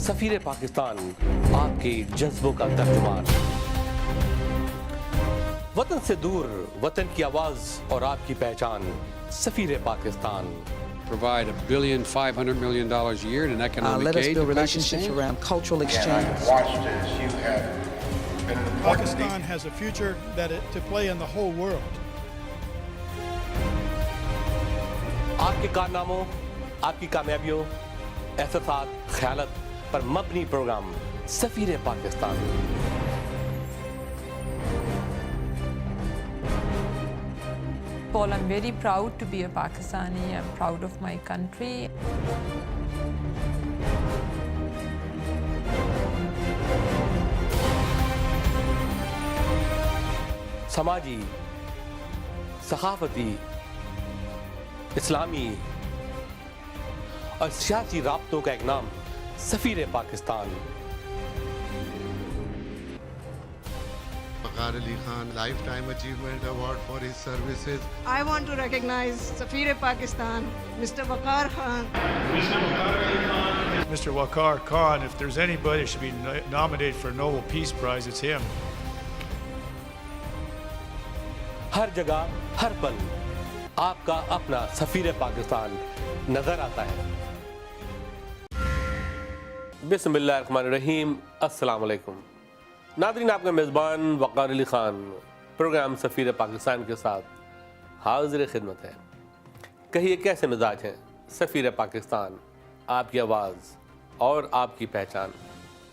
सफीर पाकिस्तान, आपके जज्बों का तर्जुमान। वतन से दूर, वतन की आवाज और आपकी पहचान, सफीर Pakistan. Provide $1.5 billion a year in economic let us aid build to relationships Pakistan. around cultural And exchange. I've watched as you have been an important Pakistan has a future to play in the whole world. आपके कारनामों, आपकी कामयाबियों, एहसासात, ख्यालत पर मबनी program सफीर Pakistan. Paul, I'm very proud to be a Pakistani. I'm proud of my country. समाजी, सखाफती, इस्लामी और सियासी राब्तों का एक नाम सफीर Pakistan. Waqar Ali Khan Lifetime Achievement Award for his services. I want to recognize Safir Pakistan, Mr. Waqar Khan. Mr. Waqar Khan, if there's anybody who should be nominated for a Nobel Peace Prize, it's him. हर जगह, हर पल आपका अपना सफीर पाकिस्तान नजर आता है। बिस्मिल्लाहिर्रहमानिर्रहीम, अस्सलाम वालेकुम। नादरीन, आपका मेज़बान वक़ार अली ख़ान प्रोग्राम सफ़ीर पाकिस्तान के साथ हाज़िर खिदमत है। कहिए कैसे मिजाज हैं सफ़ीर पाकिस्तान, आपकी आवाज़ और आपकी पहचान,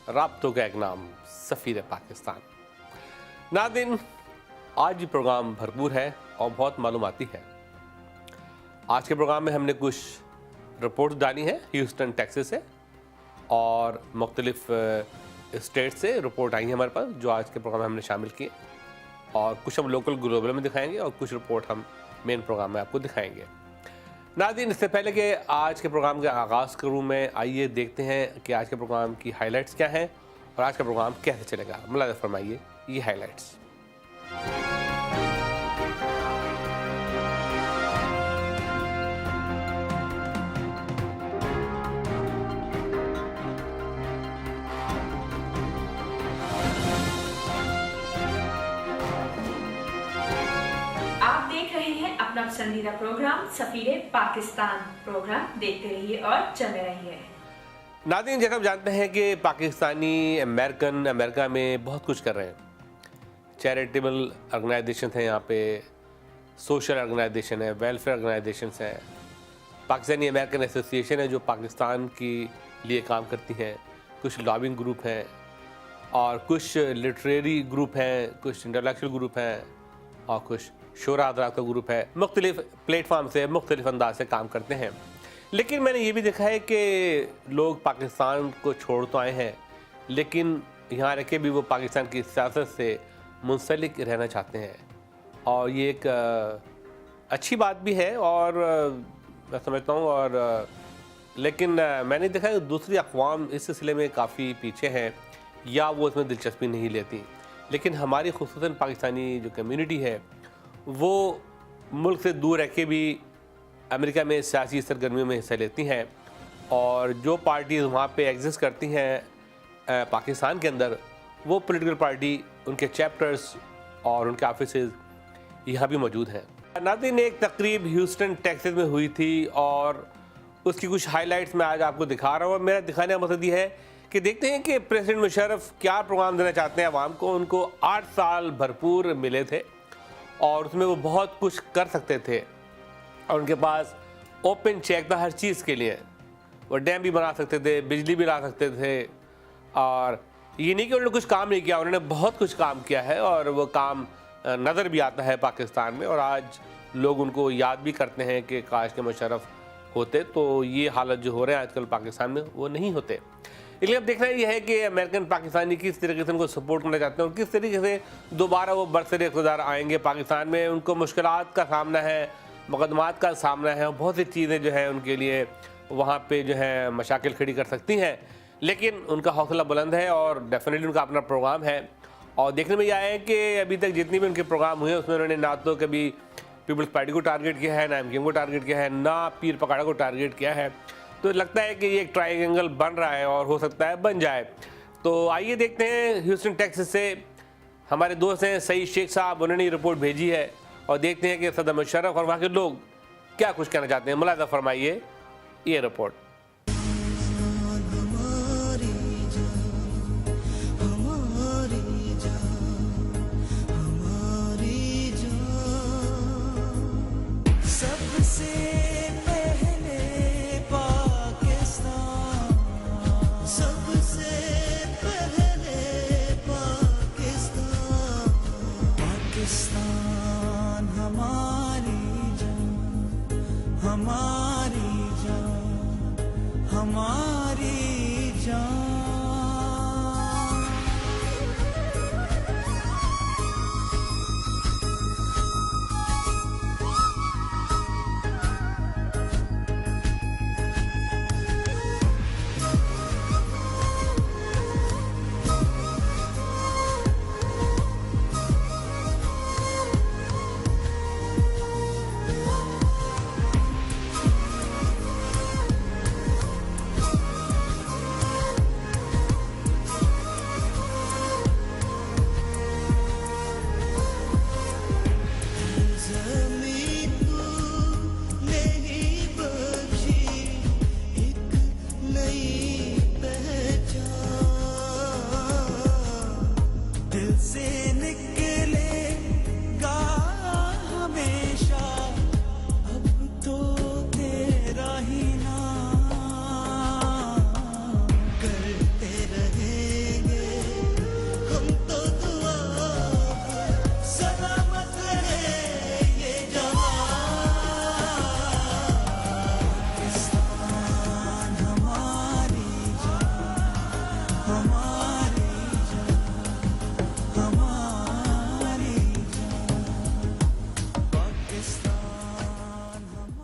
राब्तों का एक नाम सफ़ीर पाकिस्तान। नादरीन, आज भी प्रोग्राम भरपूर है और बहुत मालूमाती है। आज के प्रोग्राम में हमने कुछ रिपोर्ट डाली हैं ह्यूस्टन टेक्सास से और मुख्तलिफ स्टेट से रिपोर्ट आई है हमारे पास, जो आज के प्रोग्राम में हमने शामिल किए और कुछ हम लोकल ग्लोबल में दिखाएंगे और कुछ रिपोर्ट हम मेन प्रोग्राम में आपको दिखाएंगे। नाज़रीन, इससे पहले कि आज के प्रोग्राम का आगाज़ करूँ मैं, आइए देखते हैं कि आज के प्रोग्राम की हाइलाइट्स क्या हैं और आज का प्रोग्राम कैसे चलेगा। मुलाज़ा फरमाइए ये हाइलाइट्स। आप देख रहे हैं अपना पसंदीदा प्रोग्राम सफीर पाकिस्तान। प्रोग्राम देखते रहिए और चलते रहिए। नाज़रीन, जैसा आप जानते हैं कि पाकिस्तानी अमेरिकन अमेरिका में बहुत कुछ कर रहे हैं। चैरिटेबल ऑर्गेनाइजेशन हैं यहाँ पे, सोशल ऑर्गेनाइजेशन है, वेलफेयर ऑर्गेनाइजेशन हैं, पाकिस्तानी अमेरिकन एसोसिएशन है जो पाकिस्तान के लिए काम करती हैं, कुछ लॉबिंग ग्रुप हैं और कुछ लिटरेरी ग्रुप हैं, कुछ इंटेलेक्चुअल ग्रुप हैं और कुछ शोरा हज़रात का ग्रुप है। मुख्तलिफ प्लेटफार्म से मुख्तलिफ अंदाज से काम करते हैं। लेकिन मैंने ये भी देखा है कि लोग पाकिस्तान को छोड़ तो आए हैं, लेकिन यहाँ रह के भी वो पाकिस्तान की सियासत से मुंसलिक रहना चाहते हैं और ये एक अच्छी बात भी है और मैं समझता हूँ। और लेकिन मैंने देखा है दूसरी अक़वाम इस सिलसिले में काफ़ी पीछे हैं या वो इसमें दिलचस्पी नहीं लेती। लेकिन हमारी ख़ुसूसन पाकिस्तानी जो कम्युनिटी है वो मुल्क से दूर रह के भी अमेरिका में सियासी सरगर्मियों में हिस्सा लेती हैं और जो पार्टीज़ वहाँ पे एग्जिस्ट करती हैं पाकिस्तान के अंदर, वो पॉलिटिकल पार्टी, उनके चैप्टर्स और उनके ऑफिसेज यहाँ भी मौजूद हैं। नाज़रीन, एक तकरीब ह्यूस्टन टेक्सास में हुई थी और उसकी कुछ हाइलाइट्स मैं आज आपको दिखा रहा हूँ। और मेरा दिखाने का मकसद ये है कि देखते हैं कि प्रेसिडेंट मुशर्रफ क्या प्रोग्राम देना चाहते हैं आवाम को। उनको 8 साल भरपूर मिले थे और उसमें वो बहुत कुछ कर सकते थे और उनके पास ओपन चेक था हर चीज़ के लिए। वो डैम भी बना सकते थे, बिजली भी ला सकते थे और ये नहीं कि उन्होंने कुछ काम नहीं किया, उन्होंने बहुत कुछ काम किया है और वो काम नज़र भी आता है पाकिस्तान में। और आज लोग उनको याद भी करते हैं कि काश के मुशर्रफ होते तो ये हालत जो हो रहे हैं आजकल पाकिस्तान में वो नहीं होते। इसलिए अब देखना ये है कि अमेरिकन पाकिस्तानी किस तरीके से उनको सपोर्ट करना चाहते हैं और किस तरीके से दोबारा वो बरसर इक़्तिदार आएंगे पाकिस्तान में। उनको मुश्किलात का सामना है, मुकदमात का सामना है और बहुत सी चीज़ें जो हैं उनके लिए वहाँ पे जो है मशाकिल खड़ी कर सकती हैं। लेकिन उनका हौसला बुलंद है और डेफिनेटली उनका अपना प्रोग्राम है। और देखने में यह आया है कि अभी तक जितनी भी उनके प्रोग्राम हुए उसमें उन्होंने ना तो कभी पीपल्स पार्टी को टारगेट किया है, ना एमक्यूएम को टारगेट किया है, ना पीर पकाड़ा को टारगेट किया है। तो लगता है कि ये एक ट्रायंगल बन रहा है और हो सकता है बन जाए। तो आइए देखते हैं ह्यूस्टन टेक्सास से हमारे दोस्त हैं सईद शेख साहब, उन्होंने रिपोर्ट भेजी है और देखते हैं कि सदर मुशर्रफ और वहाँ के लोग क्या कुछ कहना चाहते हैं। मुलाज़ा फरमाइए ये report.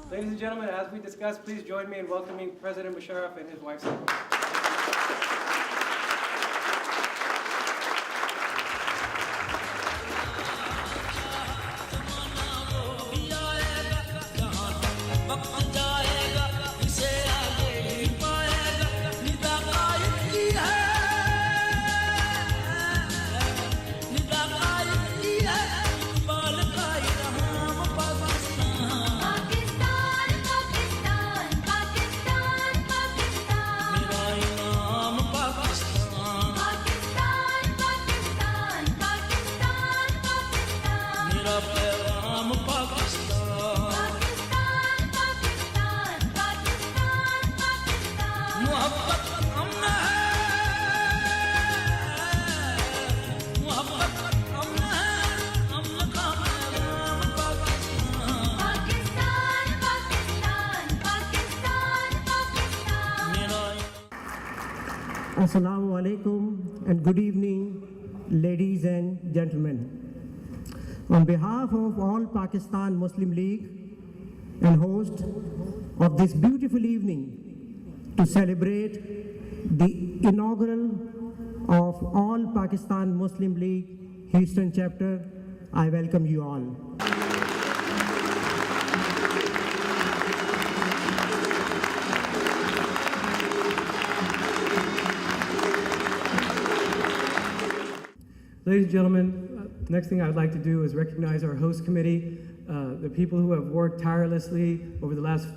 Ladies and gentlemen, as we discussed, please join me in welcoming President Musharraf and his wife, Salma. Assalamu alaikum and good evening, ladies and gentlemen. On behalf of all Pakistan Muslim League and host of this beautiful evening to celebrate the inaugural of All Pakistan Muslim League Houston chapter, I welcome you all. Ladies and gentlemen, next thing I would like to do is recognize our host committee, the people who have worked tirelessly over the last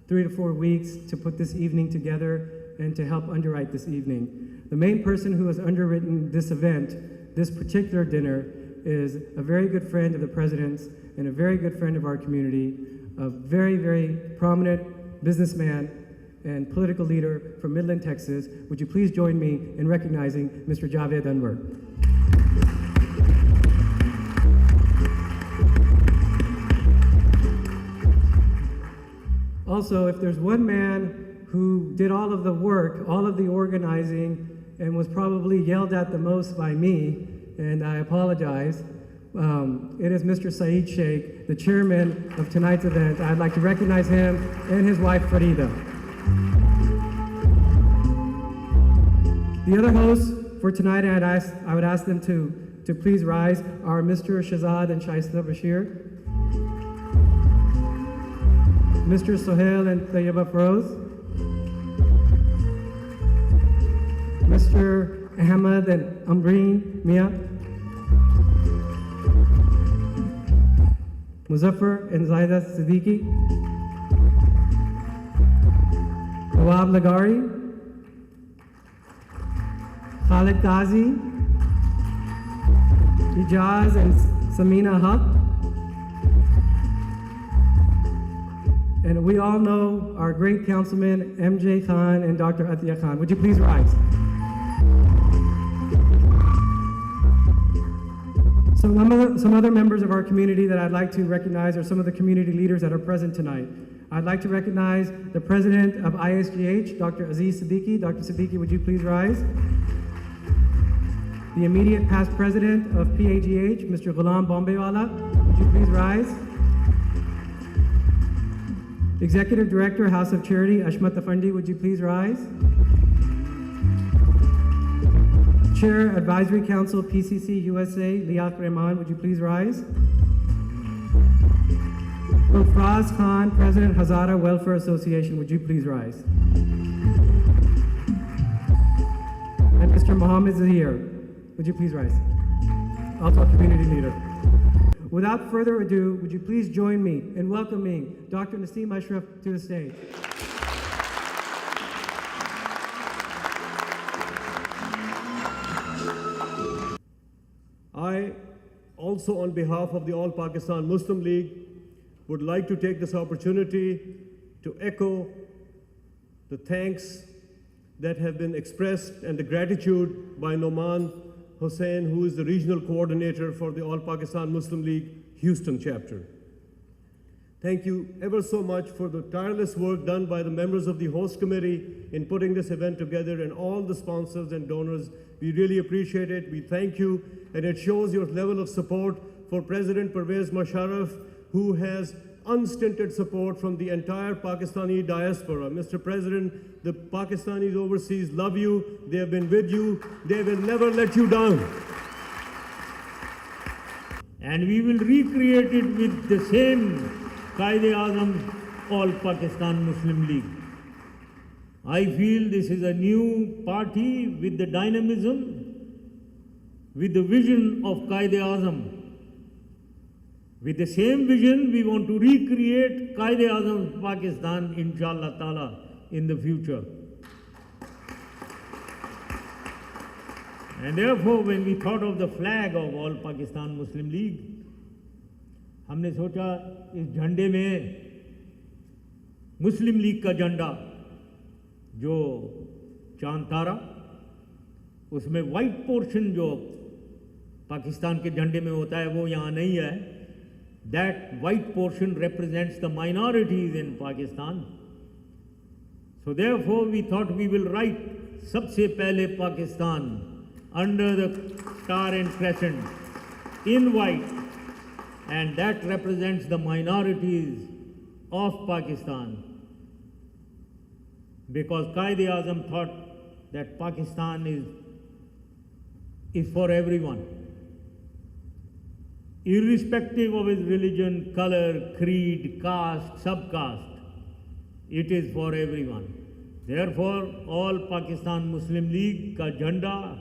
3 to 4 weeks to put this evening together and to help underwrite this evening. The main person who has underwritten this event, this particular dinner, is a very good friend of the President's and a very good friend of our community, a very, very prominent businessman and political leader from Midland, Texas. Would you please join me in recognizing Mr. Javed Anwar. Also, if there's one man who did all of the work, all of the organizing, and was probably yelled at the most by me, and I apologize, it is Mr. Saeed Sheikh, the chairman of tonight's event. I'd like to recognize him and his wife, Farida. The other hosts for tonight, I would ask them to please rise, are Mr. Shahzad and Shaista Bashir, Mr. Sohail and Tayyiba Feroz, Mr. Ahmed and Ambreen Mia, Muzaffar and Zaida Siddiqui, Nawab Lagari, Khalid Qazi, Ijaz and Samina Haq. And we all know our great councilman, MJ Khan and Dr. Atiya Khan. Would you please rise? Some other members of our community that I'd like to recognize are some of the community leaders that are present tonight. I'd like to recognize the president of ISGH, Dr. Aziz Siddiqui. Dr. Siddiqui, would you please rise? The immediate past president of PAGH, Mr. Ghulam Bombewala, would you please rise? Executive Director, House of Charity, Ashmat Afandi, would you please rise? Chair, Advisory Council, PCC USA, Liaq Rehman, would you please rise? Fraz Khan, President, Hazara Welfare Association, would you please rise? And Mr. Mohammed Zahir, would you please rise? Also a community leader. Without further ado, would you please join me in welcoming Dr. Naseem Ashraf to the stage. I also, on behalf of the All Pakistan Muslim League, would like to take this opportunity to echo the thanks that have been expressed and the gratitude by Noman Hussain, who is the regional coordinator for the All Pakistan Muslim League Houston chapter. Thank you ever so much for the tireless work done by the members of the host committee in putting this event together and all the sponsors and donors. We really appreciate it. We thank you, and it shows your level of support for President Pervez Musharraf, who has unstinted support from the entire Pakistani diaspora. Mr. President, the Pakistanis overseas love you. They have been with you. They will never let you down. And we will recreate it with the same Qaid-e-Azam All Pakistan Muslim League. I feel this is a new party with the dynamism, with the vision of Qaid-e-Azam. With the same vision, we want to recreate Qaid-e-Azam Pakistan, inshallah ta'ala, in the future. And therefore, when we thought of the flag of All Pakistan Muslim League, हमने सोचा इस झंडे में मुस्लिम league का झंडा जो चांद तारा, उसमें वाइट पोर्शन जो पाकिस्तान के झंडे में होता है वो यहाँ नहीं है. That white portion represents the minorities in Pakistan. So therefore we thought we will write सबसे पहले Pakistan under the star and crescent in white, and that represents the minorities of Pakistan. Because Qaid-e-Azam thought that Pakistan is for everyone, irrespective of his religion, color, creed, caste, subcaste. It is for everyone. Therefore, All Pakistan Muslim League का झंडा,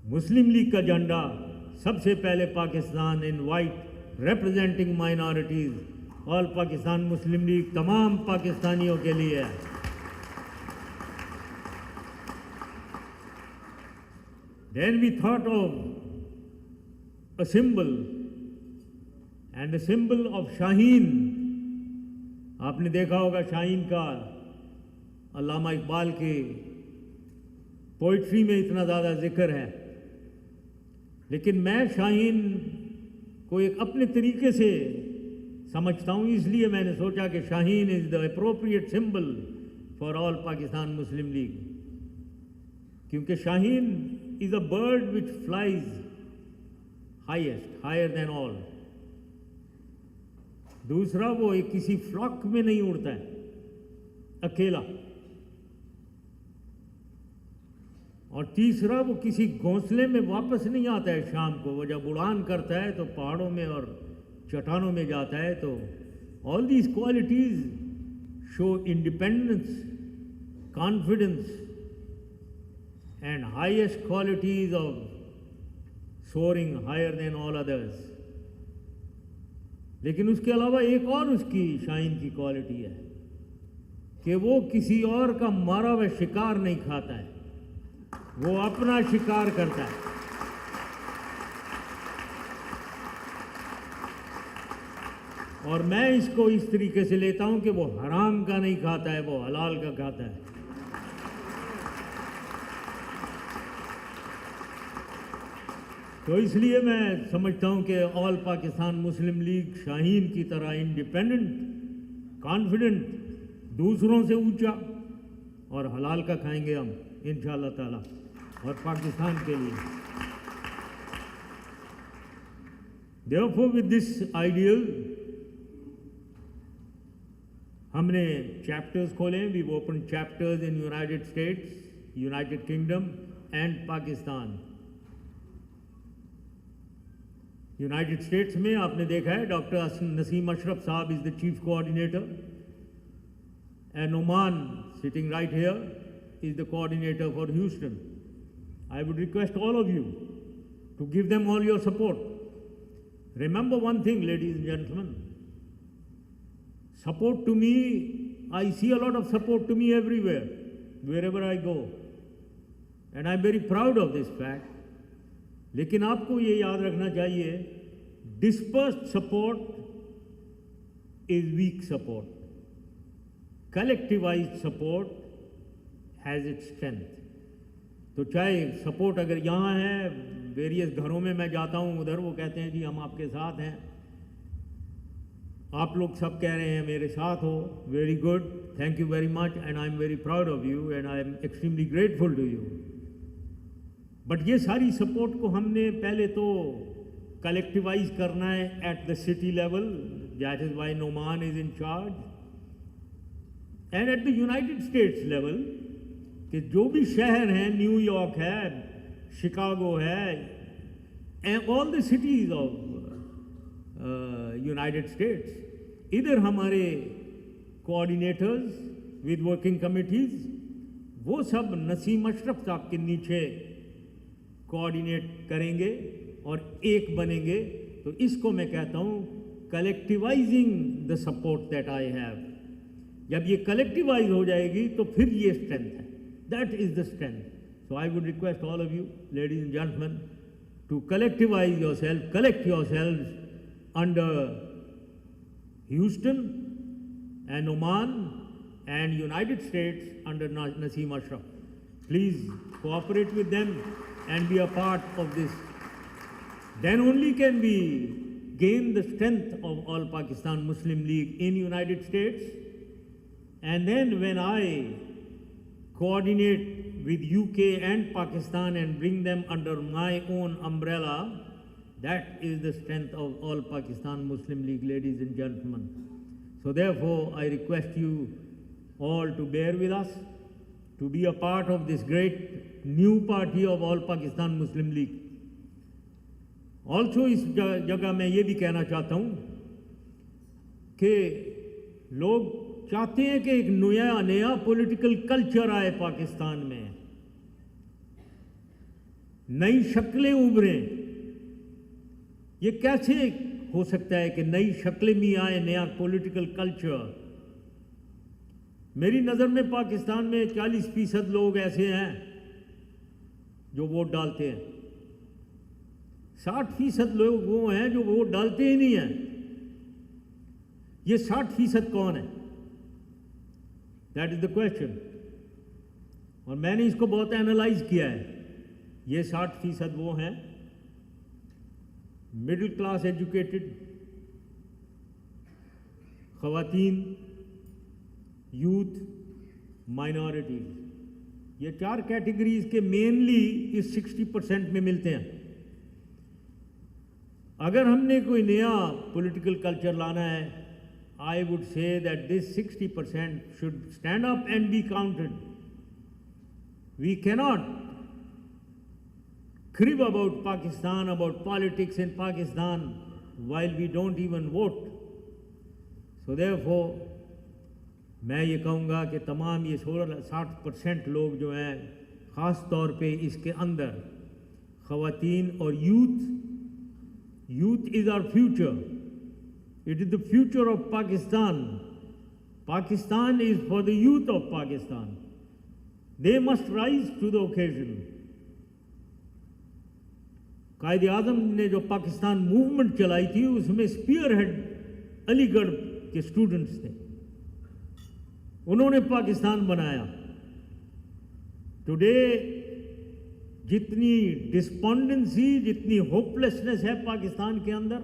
Muslim League का झंडा सबसे पहले Pakistan in white, representing minorities. All Pakistan Muslim League तमाम पाकिस्तानियों के लिए है. Then we thought of a symbol, and the symbol of Shaheen. आपने देखा होगा शाहीन का अल्लामा इकबाल के पोइट्री में इतना ज़्यादा जिक्र है, लेकिन मैं शाहीन को एक अपने तरीके से समझता हूँ, इसलिए मैंने सोचा कि शाहीन is the appropriate symbol for all Pakistan Muslim League, क्योंकि शाहीन is a bird which flies highest, higher than all. दूसरा, वो एक किसी फ्लॉक में नहीं उड़ता है अकेला. और तीसरा, वो किसी घोंसले में वापस नहीं आता है शाम को. वो जब उड़ान करता है तो पहाड़ों में और चट्टानों में जाता है. तो all these qualities show independence, confidence and highest qualities of soaring higher than all others. लेकिन उसके अलावा एक और उसकी शाइन की क्वालिटी है कि वो किसी और का मारा हुआ शिकार नहीं खाता है, वो अपना शिकार करता है। और मैं इसको इस तरीके से लेता हूं कि वो हराम का नहीं खाता है, वो हलाल का खाता है। तो इसलिए मैं समझता हूं कि ऑल पाकिस्तान मुस्लिम लीग शाहीन की तरह इंडिपेंडेंट, कॉन्फिडेंट, दूसरों से ऊंचा और हलाल का खाएंगे हम इंशाअल्लाह ताला और पाकिस्तान के लिए। Therefore, with this ideal, हमने चैप्टर्स खोले। We open chapters in United States, United Kingdom and Pakistan. United States में आपने देखा है doctor Naseem Ashraf sahab is the chief coordinator, and Oman sitting right here is the coordinator for Houston. I would request all of you to give them all your support. Remember one thing, ladies and gentlemen. Support to me, I see a lot of support to me everywhere, wherever I go. And I'm very proud of this fact. लेकिन आपको ये याद रखना चाहिए, dispersed support is weak support. Collectivized support has its strength. तो चाहे support अगर यहाँ है, वेरियस घरों में मैं जाता हूँ, उधर वो कहते हैं जी हम आपके साथ हैं, आप लोग सब कह रहे हैं मेरे साथ हो, very good, thank you very much, and I am very proud of you and I am extremely grateful to you. But ये सारी सपोर्ट को हमने पहले तो कलेक्टिवाइज करना है at the city level, that is why Noman is in charge, and at the United states level कि जो भी शहर हैं, न्यूयॉर्क है, शिकागो है, and all the cities of United states, इधर हमारे कोऑर्डिनेटर्स विद वर्किंग कमिटीज़ वो सब नसीम अशरफ साहब के नीचे कोऑर्डिनेट करेंगे और एक बनेंगे। तो इसको मैं कहता हूँ collectivising the support that I have. जब ये कलेक्टिवाइज हो जाएगी तो फिर ये स्ट्रेंथ है, that is the strength. So I would request all of you ladies and gentleman to collectivise yourself, collect yourself under Houston and Oman and United States under Naseem Ashraf. Please cooperate with them and be a part of this. Then only can we gain the strength of All Pakistan Muslim League in United States. And then when I coordinate with UK and Pakistan and bring them under my own umbrella, that is the strength of All Pakistan Muslim League, ladies and gentlemen. So therefore, I request you all to bear with us, to be a part of this great new party of All Pakistan Muslim League. Also, इस जगह मैं ये भी कहना चाहता हूँ कि लोग चाहते हैं कि एक नया पॉलिटिकल कल्चर आए पाकिस्तान में, नई शक्लें उभरें। ये कैसे हो सकता है कि नई शक्लें भी आए, नया पॉलिटिकल कल्चर? मेरी नज़र में पाकिस्तान में 40% लोग ऐसे हैं जो वोट डालते हैं, 60% लोग वो हैं जो वोट डालते ही नहीं हैं। ये 60% कौन है? That is the question. और मैंने इसको बहुत एनालाइज किया है। ये 60% वो हैं मिडिल क्लास एजुकेटेड, ख़वातीन, यूथ, माइनॉरिटीज़। ये 4 कैटेगरीज के मेनली इस 60% में मिलते हैं। अगर हमने कोई नया पॉलिटिकल कल्चर लाना है, I would say that this 60% should stand up and be counted. We cannot crib about Pakistan, about politics in Pakistan, while we don't even vote. So therefore, मैं ये कहूँगा कि तमाम ये 60% लोग जो हैं, ख़ास तौर पे इसके अंदर ख़वातीन और youth is our future, it is the future of Pakistan. Pakistan is for the youth of Pakistan. They must rise to the occasion. कायदे आज़म ने जो पाकिस्तान मूवमेंट चलाई थी उसमें स्पीयर हेड अलीगढ़ के स्टूडेंट्स थे, उन्होंने पाकिस्तान बनाया. टुडे जितनी डिस्पॉन्डेंसी, जितनी होपलेसनेस है पाकिस्तान के अंदर,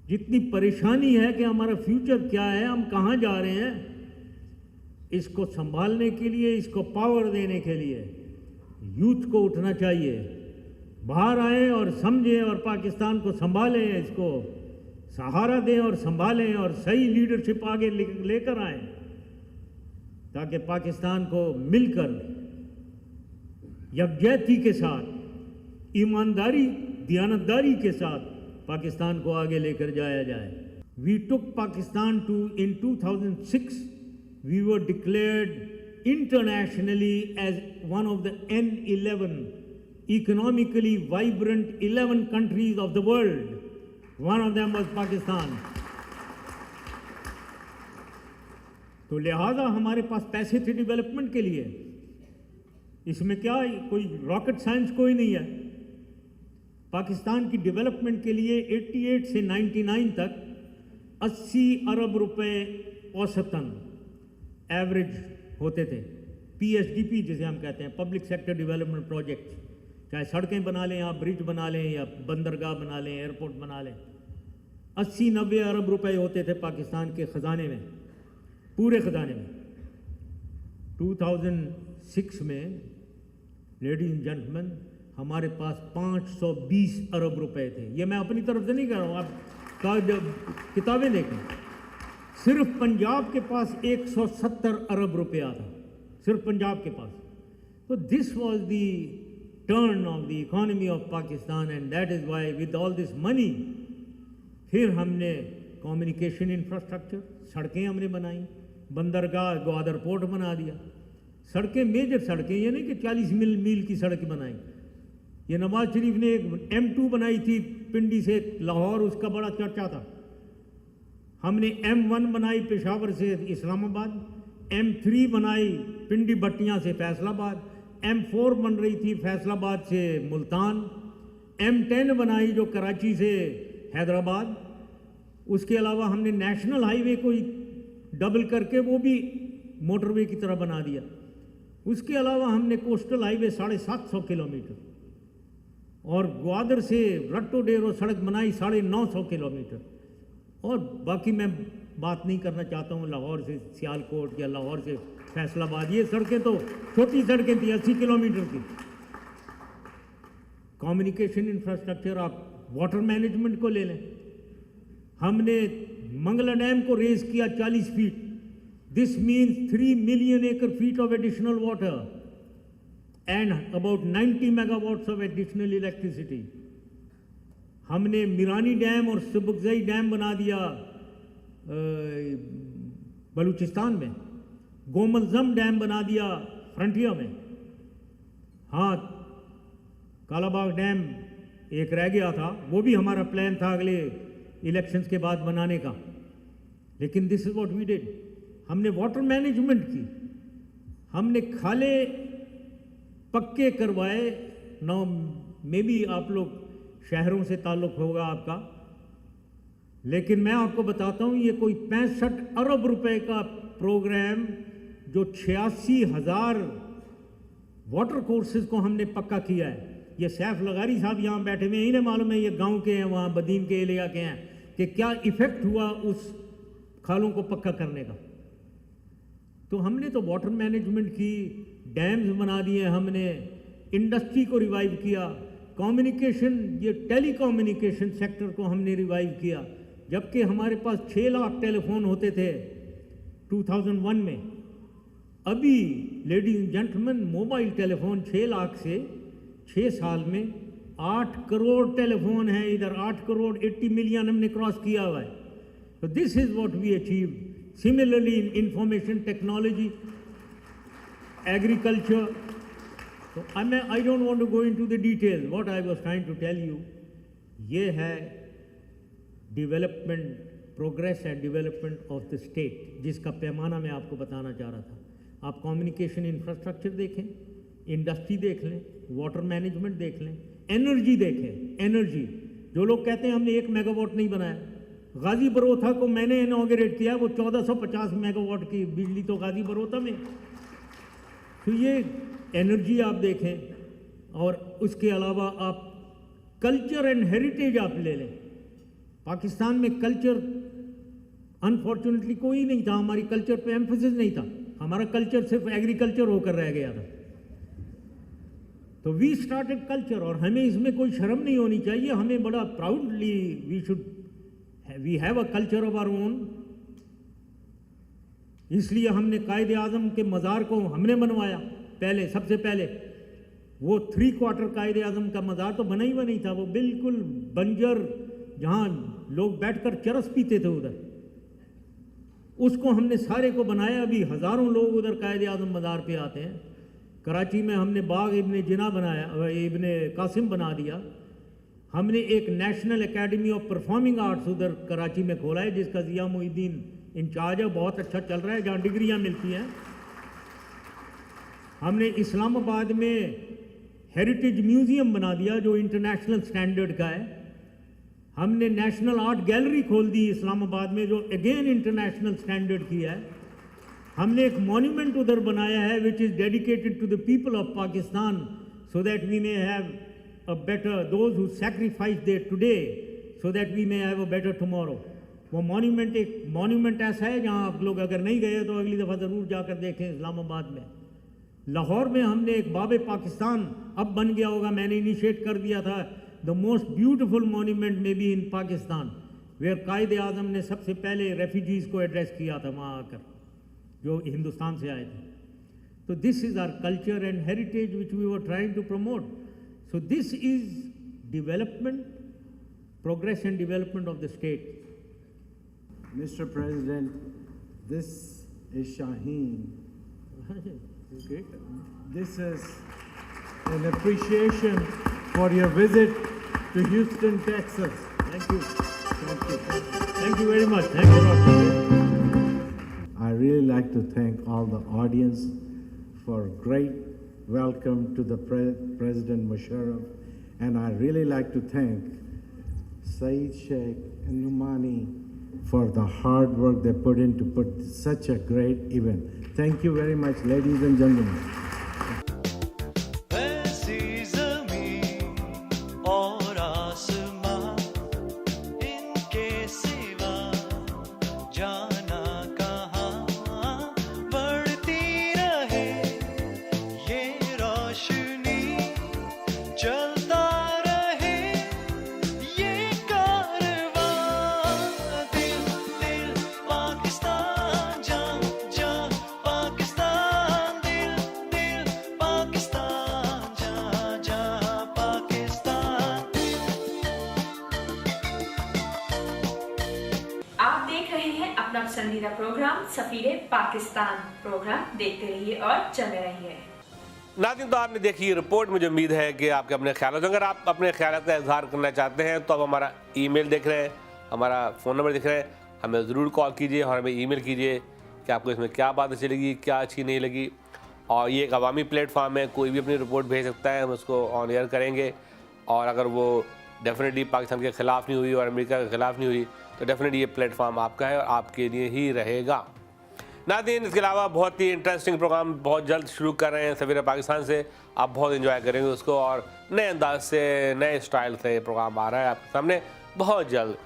जितनी परेशानी है कि हमारा फ्यूचर क्या है, हम कहाँ जा रहे हैं, इसको संभालने के लिए, इसको पावर देने के लिए यूथ को उठना चाहिए. बाहर आए और समझें और पाकिस्तान को संभालें, इसको सहारा दें और संभालें और सही लीडरशिप आगे लेकर आएं, ताकि पाकिस्तान को मिलकर यकजहती के साथ, ईमानदारी, दियानतदारी के साथ पाकिस्तान को आगे लेकर जाया जाए. We took Pakistan to, in 2006 we were declared internationally as one of the N11 economically vibrant 11 countries of the world. One of them was Pakistan. तो लिहाजा हमारे पास पैसे थे डेवलपमेंट के लिए. इसमें क्या कोई रॉकेट साइंस कोई नहीं है. पाकिस्तान की डेवलपमेंट के लिए 88 से 99 तक 80 अरब रुपए औसतन एवरेज होते थे. PSDP जिसे हम कहते हैं, पब्लिक सेक्टर डेवलपमेंट प्रोजेक्ट, चाहे सड़कें बना लें, या ब्रिज बना लें, या बंदरगाह बना लें, एयरपोर्ट बना लें, 80-90 अरब रुपए होते थे पाकिस्तान के ख़जाने में, पूरे ख़जाने में. 2006 में लेडीज एंड जेंटलमैन हमारे पास 520 अरब रुपए थे. ये मैं अपनी तरफ से नहीं कह रहा हूँ, आप किताबें देखें. सिर्फ पंजाब के पास 170 अरब रुपया था, सिर्फ पंजाब के पास. तो this was the turn off the economy of Pakistan, and that is why with all this money फिर हमने कम्युनिकेशन इंफ्रास्ट्रक्चर, सड़कें हमने बनाई, बंदरगाह ग्वादर पोर्ट बना दिया. सड़कें, मेजर सड़कें, ये नहीं कि 40 मील की सड़क बनाई. ये नवाज शरीफ ने एक M2 बनाई थी पिंडी से लाहौर, उसका बड़ा चर्चा था. हमने M1 बनाई पेशावर से इस्लामाबाद, M3 बनाई पिंडी भट्टियाँ से फैसलाबाद, M4 बन रही थी फैसलाबाद से मुल्तान, M10 बनाई जो कराची से हैदराबाद. उसके अलावा हमने नेशनल हाईवे को डबल करके वो भी मोटरवे की तरह बना दिया. उसके अलावा हमने कोस्टल हाईवे 750 किलोमीटर, और ग्वादर से रट्टो डेरो सड़क बनाई 950 किलोमीटर. और बाकी मैं बात नहीं करना चाहता हूँ लाहौर से सियालकोट या लाहौर से फैसलाबाद, ये सड़कें तो छोटी सड़कें थी 80 किलोमीटर की. कम्युनिकेशन इंफ्रास्ट्रक्चर, आप वाटर मैनेजमेंट को ले लें, हमने मंगला डैम को रेज किया 40 फीट. दिस मीन्स 3 मिलियन एकड़ feet of additional water and about 90 megawatts of additional electricity. हमने मिरानी डैम और सुबुकजई डैम बना दिया बलूचिस्तान में, गोमलजम डैम बना दिया फ्रंटियर में. हाँ, कालाबाग डैम एक रह गया था, वो भी हमारा प्लान था अगले इलेक्शंस के बाद बनाने का. लेकिन this is what we did. हमने वाटर मैनेजमेंट की, हमने खाले पक्के करवाए. नाउ मे बी आप लोग शहरों से ताल्लुक़ होगा आपका, लेकिन मैं आपको बताता हूँ ये कोई 65 अरब रुपए का प्रोग्राम जो 86,000 वाटर कोर्सेज को हमने पक्का किया है. ये सैफ लगारी साहब यहाँ बैठे हुए हैं, इन्हें मालूम है, ये गांव के हैं, वहाँ बदीन के एरिया के हैं, कि क्या इफ़ेक्ट हुआ उस खालों को पक्का करने का. तो हमने तो वाटर मैनेजमेंट की, डैम्स बना दिए, हमने इंडस्ट्री को रिवाइव किया, कम्युनिकेशन, ये टेली कम्युनिकेशन सेक्टर को हमने रिवाइव किया. जबकि हमारे पास 6 लाख टेलीफोन होते थे 2001 में. अभी ladies and gentleman mobile telephone 6 lakh से 6 साल में 8 करोड़ टेलीफोन हैं. इधर 8 करोड़ 80 मिलियन हमने क्रॉस किया हुआ है. तो this is what we achieve. Similarly in information technology, agriculture, तो I don't want to go into the detail, what I was trying to tell you, ये है development, progress and development of the state, जिसका पैमाना मैं आपको बताना चाह रहा था। आप कम्युनिकेशन इंफ्रास्ट्रक्चर देखें, इंडस्ट्री देख लें, वाटर मैनेजमेंट देख लें, एनर्जी देखें। एनर्जी, जो लोग कहते हैं हमने 1 मेगावाट नहीं बनाया, गाजी बरोथा को मैंने इनॉग्रेट किया, वो 1450 मेगावाट की बिजली तो गाजी बरोथा में। तो ये एनर्जी आप देखें, और उसके अलावा आप कल्चर एंड हेरिटेज आप ले लें। पाकिस्तान में कल्चर अनफॉर्चुनेटली कोई नहीं था, हमारी कल्चर पे एम्फेसिस नहीं था, हमारा कल्चर सिर्फ एग्रीकल्चर होकर रह गया था। तो वी स्टार्टेड कल्चर, और हमें इसमें कोई शर्म नहीं होनी चाहिए, हमें बड़ा proudly we have a culture of our own. इसलिए हमने कायदे आज़म के मज़ार को हमने बनवाया पहले, सबसे पहले। वो 3/4 कायदे आज़म का मज़ार तो बना ही नहीं था, वो बिल्कुल बंजर, जहाँ लोग बैठकर चरस पीते थे उधर, उसको हमने सारे को बनाया। अभी हज़ारों लोग उधर कायदे आज़म मज़ार पे आते हैं। कराची में हमने बाग इब्ने जिना बनाया, इब्ने कासिम बना दिया। हमने एक national academy of performing arts उधर कराची में खोला है, जिसका ज़िया मोइनुद्दीन इंचार्ज है, बहुत अच्छा चल रहा है, जहाँ डिग्रियाँ मिलती हैं। हमने इस्लामाबाद में हेरिटेज म्यूज़ियम बना दिया जो इंटरनेशनल स्टैंडर्ड का है। हमने नेशनल आर्ट गैलरी खोल दी इस्लामाबाद में, जो अगेन इंटरनेशनल स्टैंडर्ड की है। हमने एक मॉन्यूमेंट उधर बनाया है which is dedicated to the people of Pakistan, so that we may have a better, those who sacrifice their today, so that we may have a better tomorrow. वो monument एक monument ऐसा है जहाँ आप लोग अगर नहीं गए तो अगली दफ़ा ज़रूर जाकर देखें इस्लामाबाद में। लाहौर में हमने एक बाब पाकिस्तान, अब बन गया होगा, मैंने इनिशिएट कर दिया था, the most beautiful monument may be in Pakistan, where Quaid-e Azam ने सबसे पहले रेफ्यूजीज़ को एड्रेस किया था वहाँ आकर, जो हिंदुस्तान से आए थे। तो this is our culture and heritage which we were trying to promote. So this is development, progress and development of the state. Mr. President, this is Shaheen. This is an appreciation for your visit to Houston, Texas. Thank you. Thank you. Thank you very much. Thank you, Dr. I really like to thank all the audience for great welcome to the President Musharraf, and I really like to thank Saeed Sheikh and Numani for the hard work they put in to put such a great event. Thank you very much, ladies and gentlemen. पसंदीदा programme सफीरे Pakistan. Programme देखते रहिए और चलते रहिए। नाज़रीन, तो आपने देखी ये रिपोर्ट, मुझे उम्मीद है कि आपके अपने ख्याल, अगर आप अपने ख्याल का इजहार करना चाहते हैं तो आप हमारा ईमेल देख रहे हैं, हमारा फ़ोन नंबर देख रहे हैं, हमें ज़रूर कॉल कीजिए और हमें ईमेल कीजिए कि आपको इसमें क्या बात अच्छी लगी, क्या अच्छी नहीं लगी। और ये एक अवामी प्लेटफार्म है, कोई भी अपनी रिपोर्ट भेज सकता है, हम उसको ऑन एयर करेंगे। और अगर वो डेफिनेटली पाकिस्तान के ख़िलाफ़ नहीं हुई और अमेरिका के ख़िलाफ़ नहीं हुई तो डेफिनेटली ये प्लेटफार्म आपका है और आपके लिए ही रहेगा। नाज़रीन, इसके अलावा बहुत ही इंटरेस्टिंग प्रोग्राम बहुत जल्द शुरू कर रहे हैं सफीर पाकिस्तान से, आप बहुत एंजॉय करेंगे उसको और नए अंदाज से, नए स्टाइल से ये प्रोग्राम आ रहा है आपके सामने बहुत जल्द।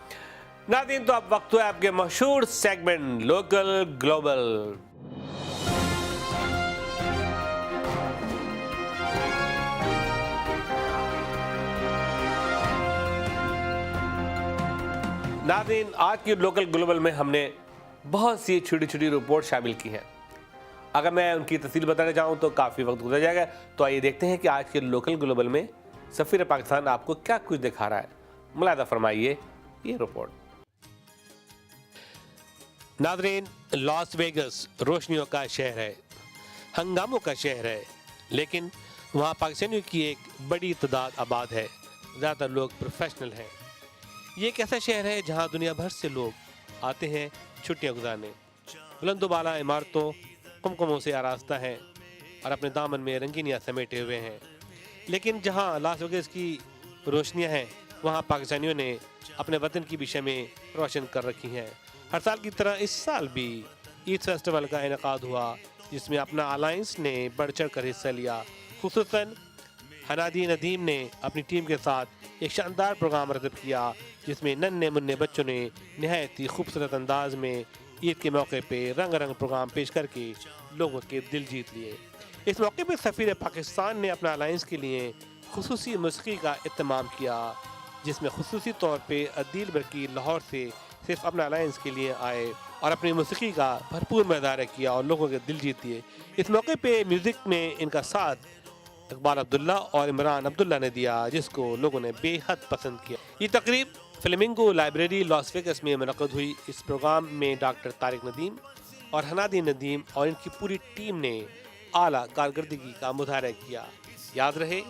नाज़रीन, तो अब वक्त है आपके मशहूर सेगमेंट लोकल ग्लोबल। नाज़रीन, आज की लोकल ग्लोबल में हमने बहुत सी छोटी छोटी रिपोर्ट शामिल की हैं। अगर मैं उनकी तफसील बताना चाहूँ तो काफ़ी वक्त गुजर जाएगा, तो आइए देखते हैं कि आज के लोकल ग्लोबल में सफीर पाकिस्तान आपको क्या कुछ दिखा रहा है। मुलाहिज़ा फरमाइए ये रिपोर्ट। नाज़रीन, लॉस वेगस रोशनियों का शहर है, हंगामों का शहर है, लेकिन वहाँ पाकिस्तानियों की एक बड़ी तादाद आबाद है। ज़्यादातर लोग प्रोफेशनल हैं। ये एक ऐसा शहर है जहाँ दुनिया भर से लोग आते हैं छुट्टियाँ गुजारने। बुलंदोबाला इमारतों कुमकुमों से आरास्ता है और अपने दामन में रंगीनियाँ समेटे हुए हैं। लेकिन जहाँ लास वेगास की रोशनियाँ हैं, वहाँ पाकिस्तानियों ने अपने वतन की भी शमें रोशन कर रखी हैं। हर साल की तरह इस साल भी ईद फेस्टिवल का इनेकाद हुआ, जिसमें अपना अलायंस ने बढ़ चढ़ कर हिस्सा लिया। खुसूसन हनादी नदीम ने अपनी टीम के साथ एक शानदार प्रोग्राम रतब किया, जिसमें नन्हे मुन्ने बच्चों ने नहायत ही खूबसूरत अंदाज में ईद के मौके पे रंग रंग प्रोग्राम पेश करके लोगों के दिल जीत लिए। इस मौके पर सफ़ीर पाकिस्तान ने अपना अलायंस के लिए खुसूसी मौसीक़ी का इत्तमाम किया, जिसमें खुसूसी तौर पे अदील बरकी लाहौर से सिर्फ अपना अलायंस के लिए आए और अपनी मौसीक़ी का भरपूर मुजाहरा किया और लोगों के दिल जीत लिए। इस मौके पे म्यूज़िक में इनका साथ इकबाल अब्दुल्ला और इमरान अब्दुल्ला ने दिया, जिसको लोगों ने बेहद पसंद किया। ये तकरीब फ्लेमिंगो लाइब्रेरी लॉस वेगास में मुनक़्क़द हुई। इस प्रोग्राम में डॉक्टर तारिक नदीम और हनादी नदीम और इनकी पूरी टीम ने आला कारकर्दगी का मुजाहरा किया। याद रहे,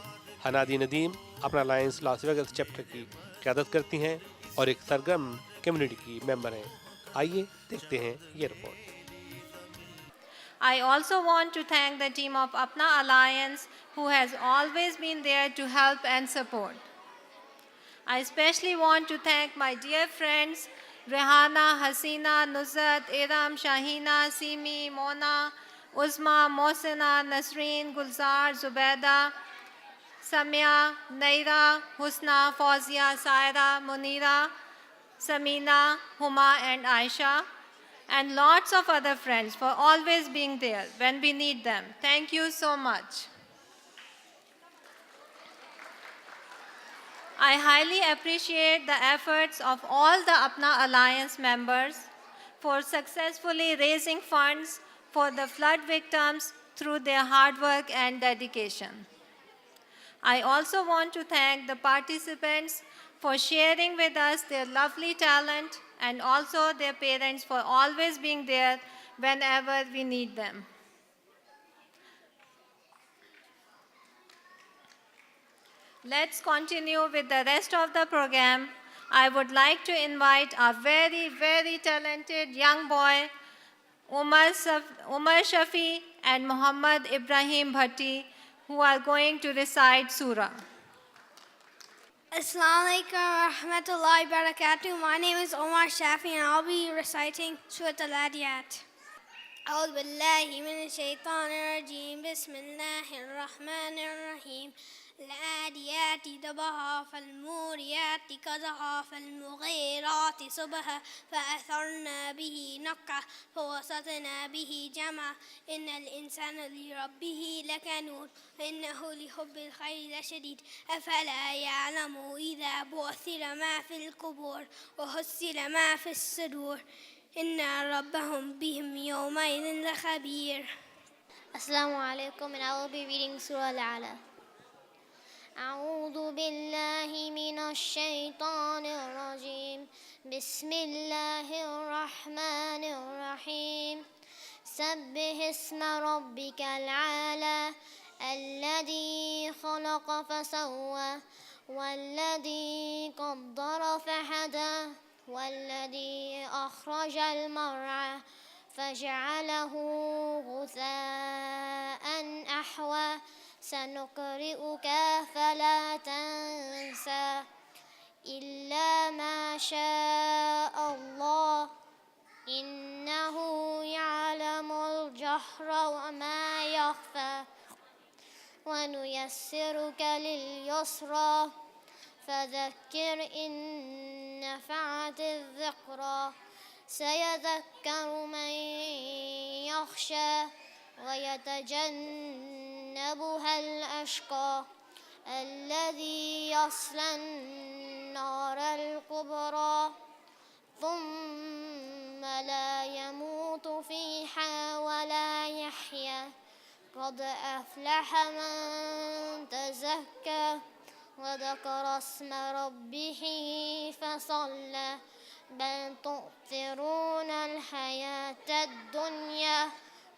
हनादी नदीम अपना अलायंस लॉस वेगास चैप्टर की क़यादत करती हैं और एक सरगर्म कम्युनिटी की मेंबर हैं। आइए देखते हैं ये report. I also want to thank the team of Apna Alliance, who has always been there to help and support. I especially want to thank my dear friends Rehana, Hasina, Nusrat, Iram, Shahina, Simi, Mona, Uzma, Mohsina, Nasreen, Gulzar, Zubaida, Samia, Naira, Husna, Fauzia, Saira, Munira, Samina, Huma and Aisha, and lots of other friends for always being there when we need them. Thank you so much. I highly appreciate the efforts of all the Apna Alliance members for successfully raising funds for the flood victims through their hard work and dedication. I also want to thank the participants for sharing with us their lovely talent and also their parents for always being there whenever we need them. Let's continue with the rest of the program. I would like to invite our very, very talented young boy, Umar Shafi and Muhammad Ibrahim Bhatti, who are going to recite Surah. Assalamu alaikum wa rahmatullahi wa barakatuh. My name is Omar Shafi and I'll be reciting Surah Al-Adiyat. أعوذ بالله من الشيطان الرجيم بسم الله الرحمن الرحيم العاديات ضبحا فالموريات قدحا فالمغيرات صبحا فأثرن به نقعا فوسطن به جمعا إن الإنسان لربه لكنود وإنه لحب الخير لشديد أفلا يعلم إذا بعثر ما في القبور وحصل ما في الصدور إن ربهم بهم يومئذ لخبير. Assalamu alaikum, and I will be reading Surah Al-Ala. أعوذ بالله من الشيطان الرجيم بسم الله الرحمن الرحيم سبح اسم ربك الأعلى الذي خلق فسوى والذي قدر فهدى والذي أخرج المرعى فجعله غثاء أحوى سنقرئك فلا تنسى إلا ما شاء الله إنه يعلم الجهر وما يخفى ونيسرك لليسرى فذكر إن نفعت الذكرى سيذكر من يخشى ويتجنبها الأشقى الذي يصلى النار الكبرى ثم لا يموت فيها ولا يحيا قد أفلح من تزكى وذكر اسم ربه فصلى بل تؤثرون الحياة الدنيا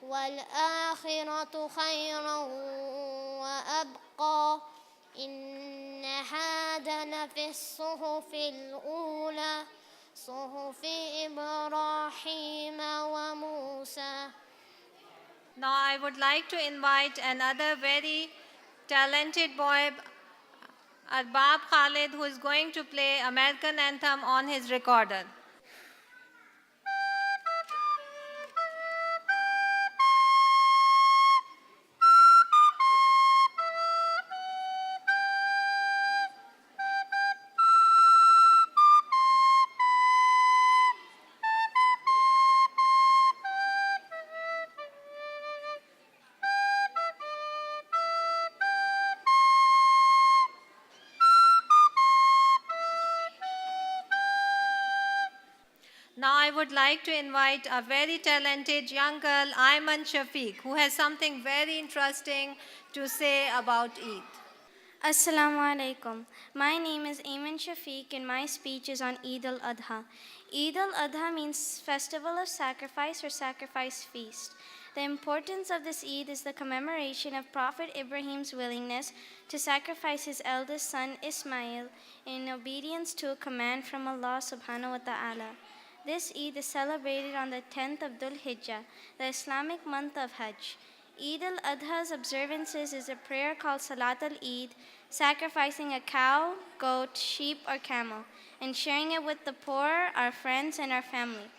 والآخرة خير وأبقى إن هذا لفي الصحف الأولى صحف إبراهيم وموسى. Now I would like to invite another very talented boy, Arbab Khalid, who is going to play American Anthem on his recorder. Now I would like to invite a very talented young girl, Ayman Shafiq, who has something very interesting to say about Eid. Assalamu alaikum. My name is Ayman Shafiq and my speech is on Eid al-Adha. Eid al-Adha means festival of sacrifice or sacrifice feast. The importance of this Eid is the commemoration of Prophet Ibrahim's willingness to sacrifice his eldest son Ismail in obedience to a command from Allah subhanahu wa ta'ala. This Eid is celebrated on the 10th of Dhul Hijjah, the Islamic month of Hajj. Eid al-Adha's observances is a prayer called Salat al-Eid, sacrificing a cow, goat, sheep, or camel, and sharing it with the poor, our friends, and our family.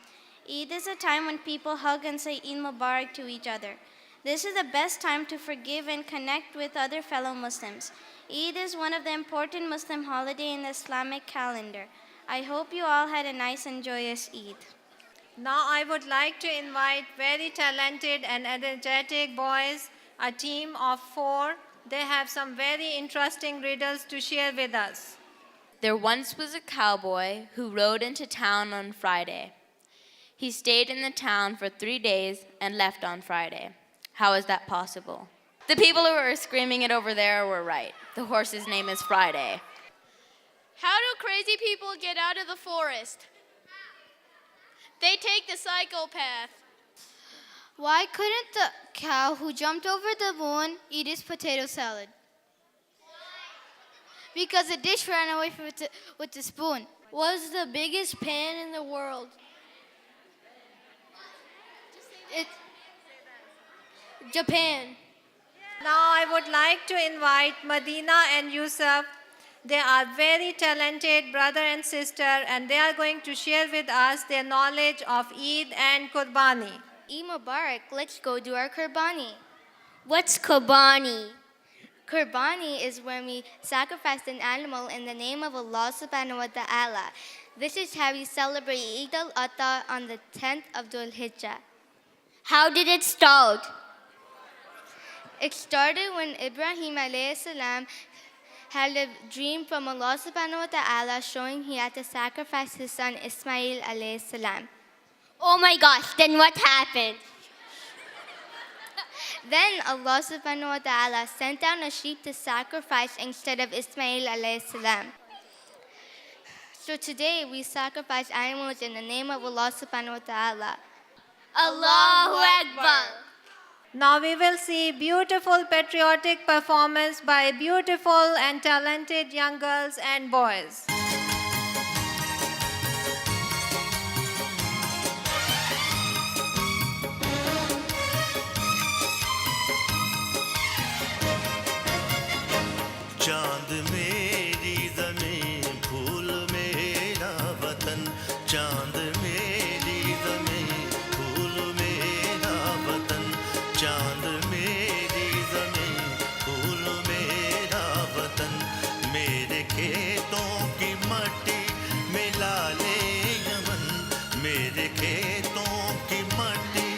Eid is a time when people hug and say Eid Mubarak to each other. This is the best time to forgive and connect with other fellow Muslims. Eid is one of the important Muslim holidays in the Islamic calendar. I hope you all had a nice and joyous Eid. Now I would like to invite very talented and energetic boys, a team of 4. They have some very interesting riddles to share with us. There once was a cowboy who rode into town on Friday. He stayed in the town for 3 days and left on Friday. How is that possible? The people who were screaming it over there were right. The horse's name is Friday. How do crazy people get out of the forest? They take the psychopath. Why couldn't the cow who jumped over the moon eat his potato salad? Because the dish ran away with the spoon. Was the biggest pan in the world? Japan. Now I would like to invite Madina and Yusuf. They are very talented brother and sister, and they are going to share with us their knowledge of Eid and Qurbani. Eid Mubarak, let's go do our Qurbani. What's Qurbani? Qurbani is when we sacrifice an animal in the name of Allah subhanahu wa ta'ala. This is how we celebrate Eid al-Adha on the 10th of Dhul Hijjah. How did it start? It started when Ibrahim alayhi salam had a dream from Allah subhanahu wa ta'ala showing he had to sacrifice his son Ismail alayhi salam. Oh my gosh, then what happened? Then Allah subhanahu wa ta'ala sent down a sheep to sacrifice instead of Ismail alayhi salam. So today we sacrifice animals in the name of Allah subhanahu wa ta'ala. Allahu Akbar. Now we will see beautiful patriotic performance by beautiful and talented young girls and boys. चांद मेरी ज़मीं फूल मेरा वतन चांद मेरी ज़मीं फूल मेरा वतन चांद मेरी ज़मीं फूल मेरा वतन मेरे खेतों की मट्टी मिला ले यमन मेरे खेतों की मट्टी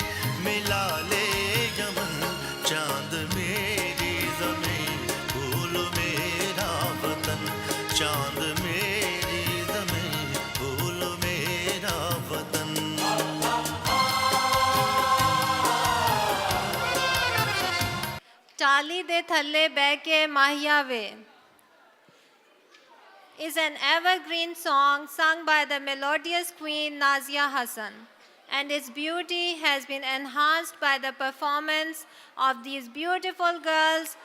मिला ले यमन चांद मेरी ज़मीं फूल मेरा वतन चांद मेरी ज़मीं फूल मेरा वतन Tali de Thalle Beke Mahiyawe is an evergreen song sung by the melodious queen Nazia Hassan, and its beauty has been enhanced by the performance of these beautiful girls.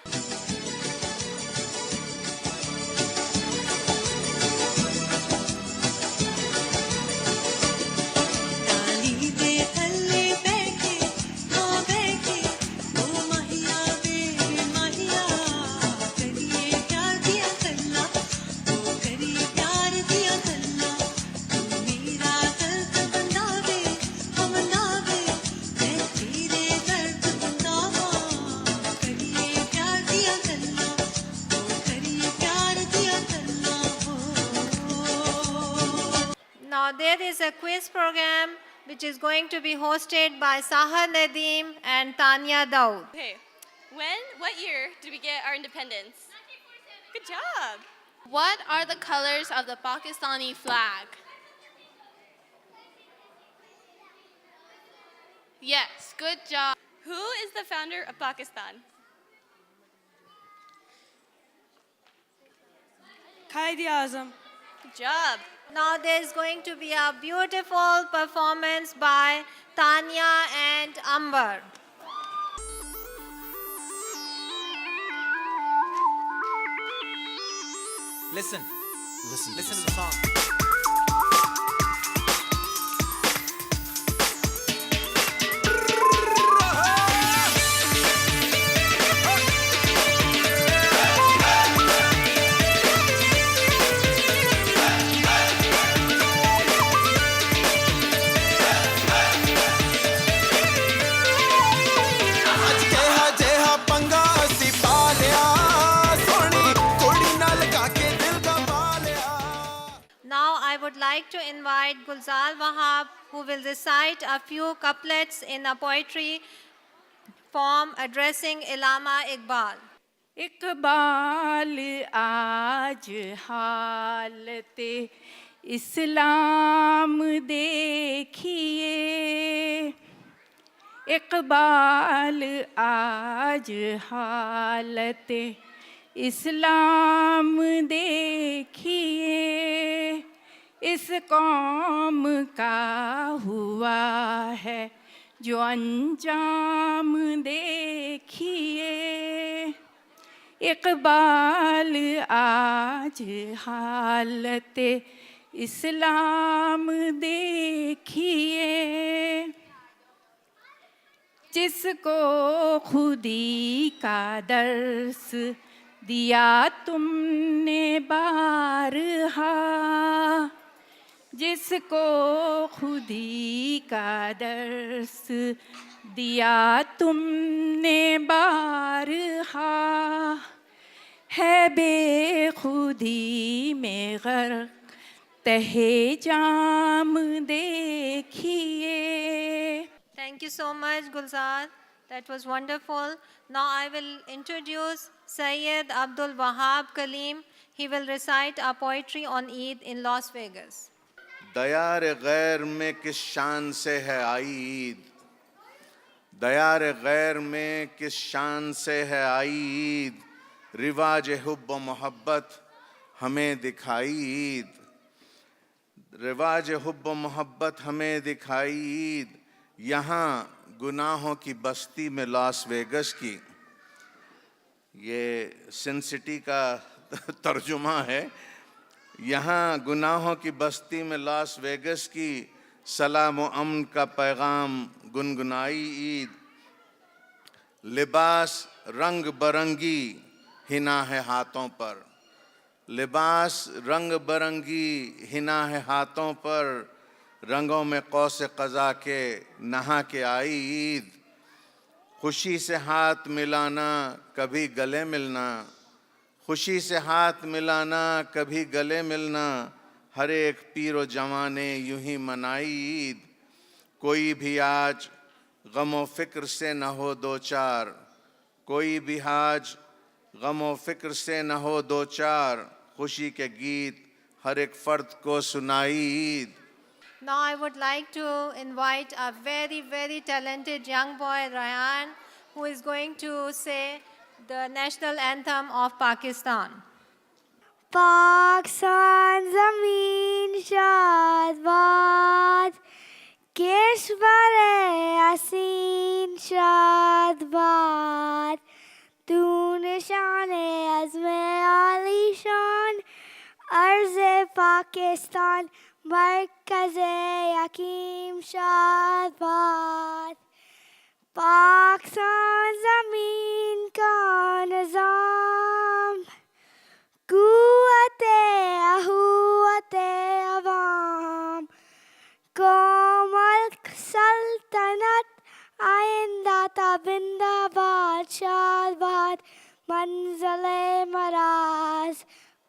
there is a quiz program which is going to be hosted by Sahar Nadeem and Tanya Daud. Okay, what year did we get our independence? Good job. What are the colors of the Pakistani flag? Yes, good job. Who is the founder of Pakistan? Quaid-e-Azam. Good job. Now there's going to be a beautiful performance by Tanya and Amber. Listen to the song. Now I would like to invite Gulzar Wahab, who will recite a few couplets in a poetry form addressing Allama Iqbal. Iqbal आज हालते इस्लाम देखिए, इकबाल आज हालते इस्लाम देखिए, इस कौम का हुआ है जो अंजाम देखिए, इकबाल आज हालत इस्लाम देखिए, जिसको खुदी का दर्स दिया तुमने बारहा, जिसको खुदी का दर्स दिया तुमने बारहा, है बेखुदी में गर्क तहे जाम देखिए. Thank you so much, Gulzar. That was wonderful. Now I will introduce Sayyid Abdul Wahab Kaleem. He will recite our poetry on Eid in Las Vegas. Dayal गैर में किस शान से है आई ईद, दयार गैर में किस शान से है आई ईद, रिवाज हुब्ब मोहब्बत हमें दिखाई ईद, रिवाज हुब्ब मोहब्बत हमें दिखाई ईद, यहाँ गुनाहों की बस्ती में लॉस वेगस की. ये सिन सिटी का तर्जुमा है. यहाँ गुनाहों की बस्ती में लॉस वेगस की सलाम व अमन का पैगाम गुनगुनाई ईद, लिबास रंग बरंगी हिना है हाथों पर, लिबास रंग बरंगी हिना है हाथों पर, रंगों में कौस क़ज़ा के नहा के आई ईद, खुशी से हाथ मिलाना कभी गले मिलना, खुशी से हाथ मिलाना कभी गले मिलना, हर एक पीरो जवाने यूं ही मनाई ईद, कोई भी आज गमो फ़िक्र से न हो दो चार, कोई भी आज गमो फ़िक्र से न हो दो चार, खुशी के गीत हर एक फ़र्द को सुनाई Eid. Now I would like to invite a very, very talented young boy, Ryan, who is going to say the national anthem of Pakistan. Pakistan zameen shadbad, kishwar asin shadbad, tu nishan-e azme alishan, arz-e Pakistan, markaz-e yakim shadbad. Pakistan zameen ka nizam, quwwat-e ahuwat-e awam, komal saltanat आइंदा tabindabad shadbad, manzil-e maraz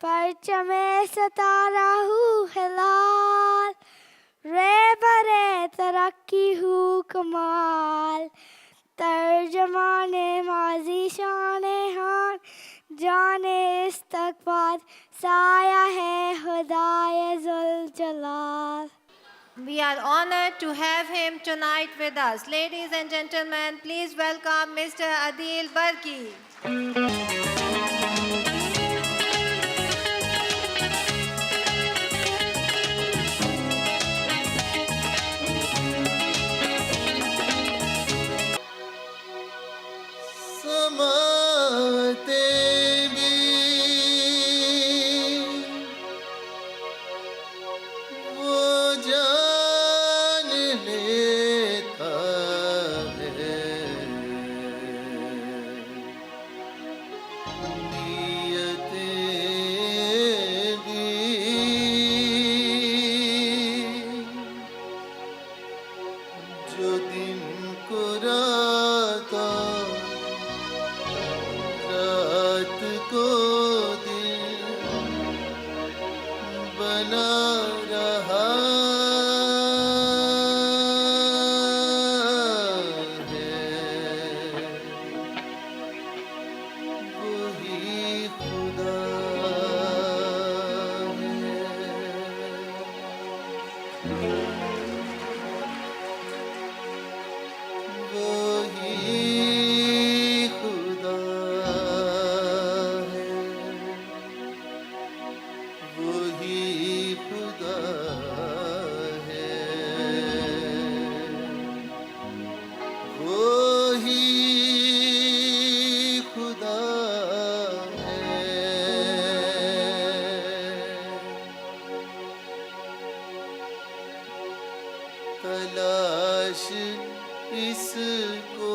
परचमे सतारा हूँ हिलाल, रेबरे तरक्की हूँ कमाल, तर्जमाने माजी शाने हान, जाने इस्तकबाल, साया है खुदाए जुल जलाल. We are honored to have him tonight with us. Ladies and gentlemen, please welcome Mr. Adil Barki. समाते भी वो जान लेता है, नियतें भी जो दिन को राता रात को दिन बना रहा है, वही खुदा है, वही खुदा है, वही खुदा है, वही खुदा है. तलाश इसको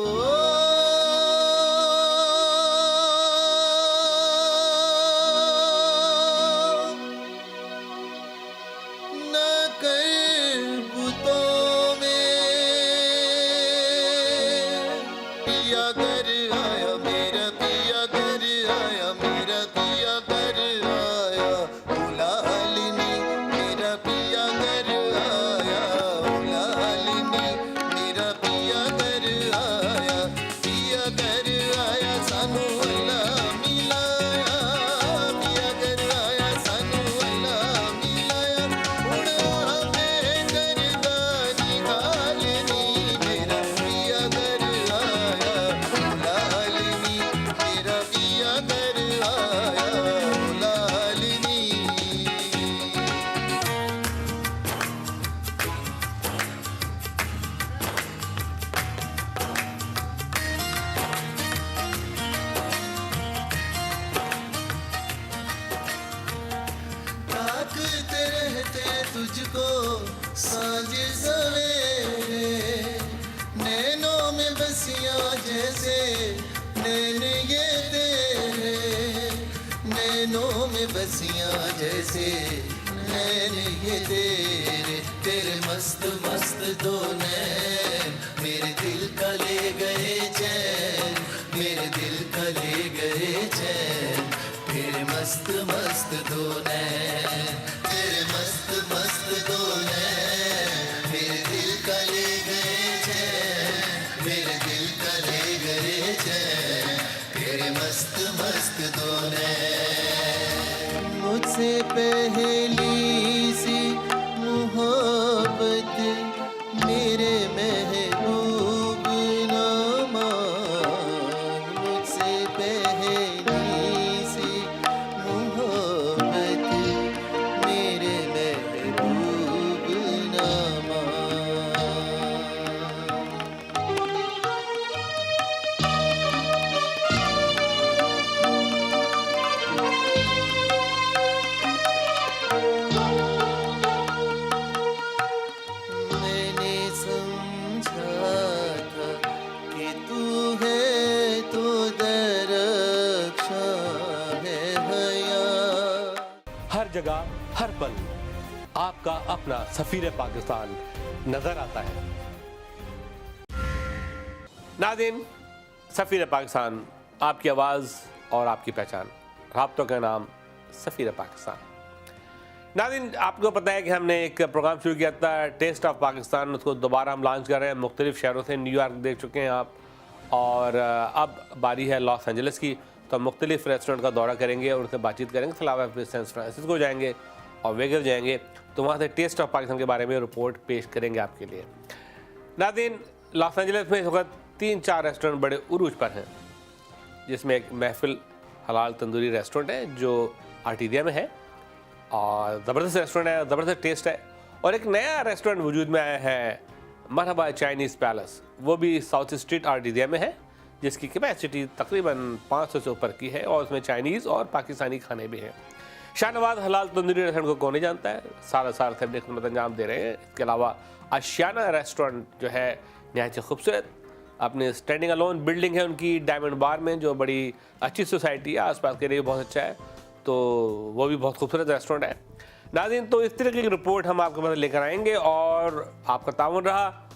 न कर बुतों में, पिया घर आया मेरा पिया घर आया, मेरा पिया घर आया, उला हलिनी मेरा पिया घर आया, उला हलिनी मेरा पिया घर आया, पिया घर आया सानू अल्लाह मिलाया, पिया घर आया सानू अल्लाह मिलाया, हुण हमें करदानी हालनी मेरा पिया घर आया, उला हलिनी मेरा पिया घर आया, उला हलिनी. ताकते रहते तुझको सांझ सवेरे, नैनों में बसियां जैसे नैन ये तेरे, नैनों में बसियां जैसे नैन ये तेरे, तेरे मस्त मस्त दो नैन मेरे दिल का ले गए चैन, मेरे दिल का ले गए चैन, तेरे मस्त मस्त दो नैन, तेरे मस्त मस्त दो नैन मेरे दिल का ले गए चैन, मेरे दिल का ले गए चैन, तेरे मस्त मस्त दो नैन. मुझसे पहली सी मोहब्बत मेरे महबूब ना मान, मुझसे पहली सी मोहब्बत मेरे महबूब ना मान. मैंने समझा था कि तू है तो दरख्शां है हया. हर जगह हर पल आपका अपना सफीर पाकिस्तान नजर आता है. नाज़रीन, सफीर पाकिस्तान, आपकी आवाज़ और आपकी पहचान, राब्तों का नाम सफीर पाकिस्तान. नाज़रीन, आपको पता है कि हमने एक प्रोग्राम शुरू किया था टेस्ट ऑफ पाकिस्तान, उसको दोबारा हम लॉन्च कर रहे हैं मुख्तलिफ शहरों से। न्यूयॉर्क देख चुके हैं आप, और अब बारी है लॉस एंजलिस की। तो हम मुख्तलिफ रेस्टोरेंट का दौरा करेंगे और उनसे बातचीत करेंगे। फिलहाल फिर सैन फ्रांसिस्को जाएंगे और वेगस जाएंगे, तो वहाँ से टेस्ट ऑफ पाकिस्तान के बारे में रिपोर्ट पेश करेंगे आपके लिए। नाज़रीन, लॉस एंजलिस में इस वक्त 3-4 रेस्टोरेंट बड़े उरूज पर हैं, जिसमें एक महफिल हलाल तंदूरी रेस्टोरेंट है जो आर्टिडिया में है और ज़बरदस्त रेस्टोरेंट है, ज़बरदस्त टेस्ट है। और एक नया रेस्टोरेंट वजूद में आया है, मरहबा चाइनीज़ पैलेस, वो भी साउथ स्ट्रीट आर्टिडिया में है, जिसकी कैपेसिटी तकरीबन 500 से ऊपर की है और उसमें चाइनीज़ और पाकिस्तानी खाने भी हैं। शाहनवाज हलाल तंदूरी रेस्टोरेंट को कौन नहीं जानता है, सारा साल से अपनी खिदमत अंजाम दे रहे हैं। इसके अलावा आशियाना रेस्टोरेंट जो है नहायत खूबसूरत, अपने स्टैंडिंग अलोन बिल्डिंग है उनकी डायमंड बार में, जो बड़ी अच्छी सोसाइटी है, आसपास के लिए बहुत अच्छा है, तो वो भी बहुत खूबसूरत रेस्टोरेंट है। नाज़रीन, तो इस तरह की रिपोर्ट हम आपके पास लेकर आएंगे और आपका ताउन रहा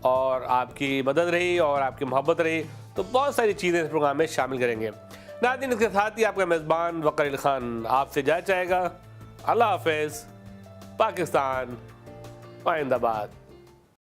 और आपकी मदद रही और आपकी मोहब्बत रही, तो बहुत सारी चीज़ें इस प्रोग्राम में शामिल करेंगे। नाज़रीन, इसके साथ ही आपका मेज़बान वक़ार अली ख़ान आपसे जा चाहेगा। अल्लाह हाफ़िज़। पाकिस्तान जिंदाबाद।